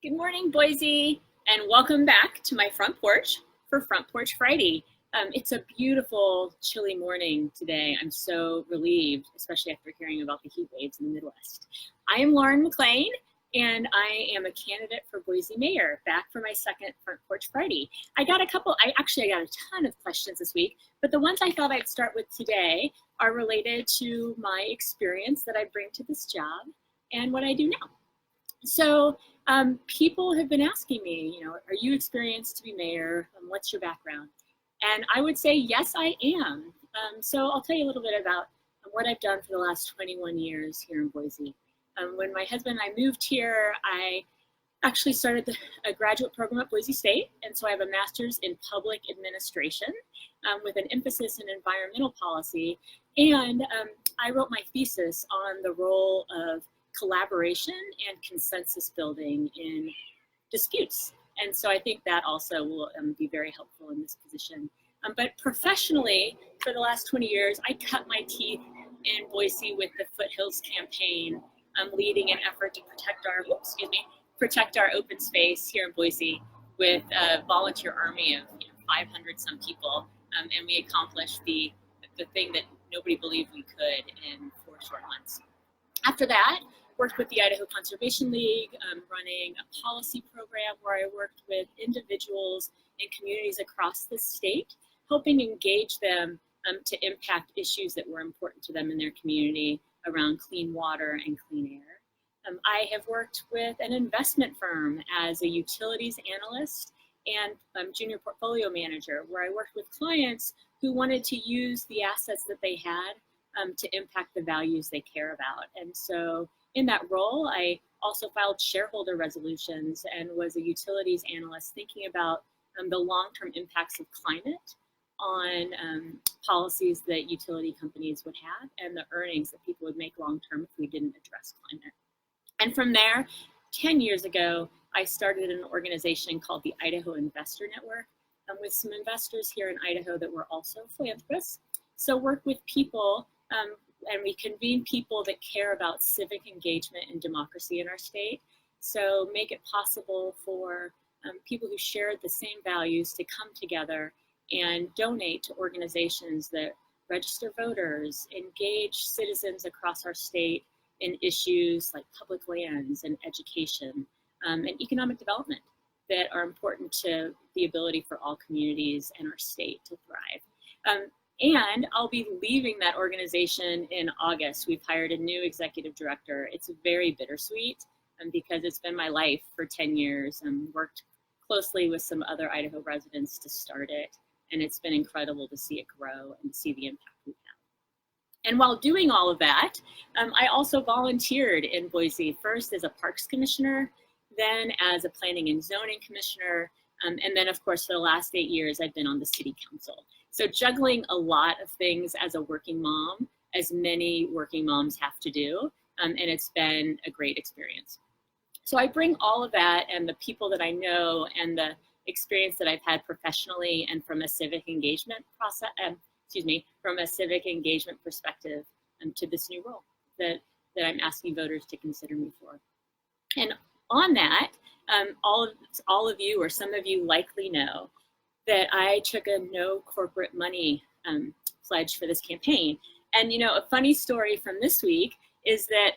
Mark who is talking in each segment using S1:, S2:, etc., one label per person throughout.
S1: Good morning, Boise, and welcome back to my front porch for Front Porch Friday. It's a beautiful, chilly morning today. I'm so relieved, especially after hearing about the heat waves in the Midwest. I am Lauren McLean, and I am a candidate for Boise Mayor, back for my second Front Porch Friday. I got a ton of questions this week, but the ones I thought I'd start with today are related to my experience that I bring to this job and what I do now. So people have been asking me, are you experienced to be mayor? What's your background? And I would say, yes, I am. So I'll tell you a little bit about what I've done for the last 21 years here in Boise. When my husband and I moved here, I actually started a graduate program at Boise State. And so I have a master's in public administration with an emphasis in environmental policy. And I wrote my thesis on the role of collaboration and consensus building in disputes. And so I think that also will be very helpful in this position. But professionally, for the last 20 years, I cut my teeth in Boise with the Foothills campaign, leading an effort to protect our open space here in Boise with a volunteer army of 500 some people. And we accomplished the thing that nobody believed we could in 4 short months. After that, worked with the Idaho Conservation League, running a policy program where I worked with individuals and communities across the state, helping engage them to impact issues that were important to them in their community around clean water and clean air. I have worked with an investment firm as a utilities analyst and junior portfolio manager, where I worked with clients who wanted to use the assets that they had to impact the values they care about. And so in that role, I also filed shareholder resolutions and was a utilities analyst thinking about the long-term impacts of climate on policies that utility companies would have and the earnings that people would make long-term if we didn't address climate. And from there, 10 years ago, I started an organization called the Idaho Investor Network with some investors here in Idaho that were also philanthropists. So work with people and we convene people that care about civic engagement and democracy in our state. So make it possible for people who share the same values to come together and donate to organizations that register voters, engage citizens across our state in issues like public lands and education and economic development that are important to the ability for all communities in our state to thrive. And I'll be leaving that organization in August. We've hired a new executive director. It's very bittersweet because it's been my life for 10 years and worked closely with some other Idaho residents to start it. And it's been incredible to see it grow and see the impact we've had. And while doing all of that, I also volunteered in Boise, first as a parks commissioner, then as a planning and zoning commissioner, and then of course for the last 8 years, I've been on the city council. So juggling a lot of things as a working mom, as many working moms have to do, and it's been a great experience. So I bring all of that and the people that I know and the experience that I've had professionally and from a civic engagement from a civic engagement perspective to this new role that I'm asking voters to consider me for. And on that, all of you or some of you likely know that I took a no corporate money pledge for this campaign. And a funny story from this week is that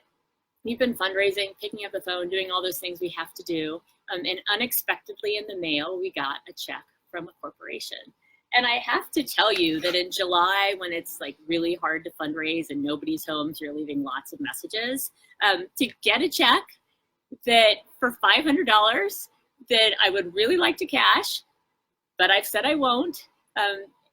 S1: we've been fundraising, picking up the phone, doing all those things we have to do. And unexpectedly in the mail, we got a check from a corporation. And I have to tell you that in July, when it's like really hard to fundraise and nobody's home, so you're leaving lots of messages, to get a check that for $500 that I would really like to cash, but I've said I won't,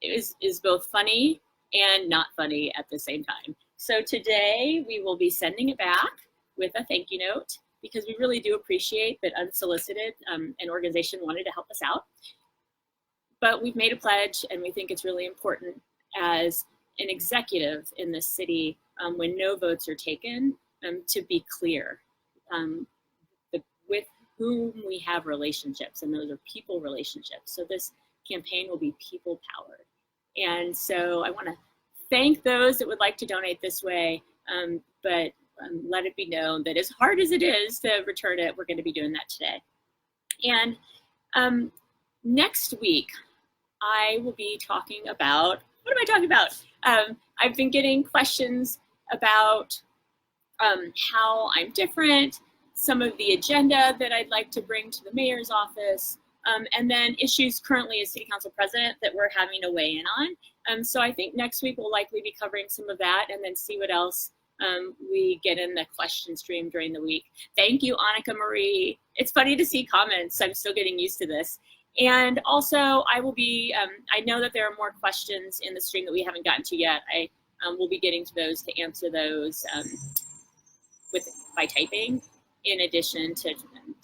S1: is both funny and not funny at the same time. So today we will be sending it back with a thank you note because we really do appreciate that unsolicited an organization wanted to help us out. But we've made a pledge and we think it's really important as an executive in this city when no votes are taken to be clear with whom we have relationships, and those are people relationships. So this campaign will be people powered. And so I want to thank those that would like to donate this way, but let it be known that as hard as it is to return it, we're going to be doing that today. And next week, I will be talking about, what am I talking about? I've been getting questions about how I'm different, some of the agenda that I'd like to bring to the mayor's office, and then issues currently as city council president that we're having to weigh in on. So I think next week we'll likely be covering some of that and then see what else we get in the question stream during the week. Thank you, Annika Marie. It's funny to see comments. I'm still getting used to this. And also I will be, I know that there are more questions in the stream that we haven't gotten to yet. I will be getting to those to answer those by typing, in addition to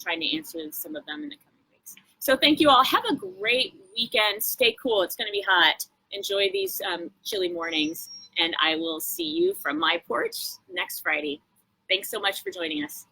S1: trying to answer some of them in the coming weeks. So thank you all. Have a great weekend. Stay cool. It's going to be hot. Enjoy these chilly mornings, and I will see you from my porch next Friday. Thanks so much for joining us.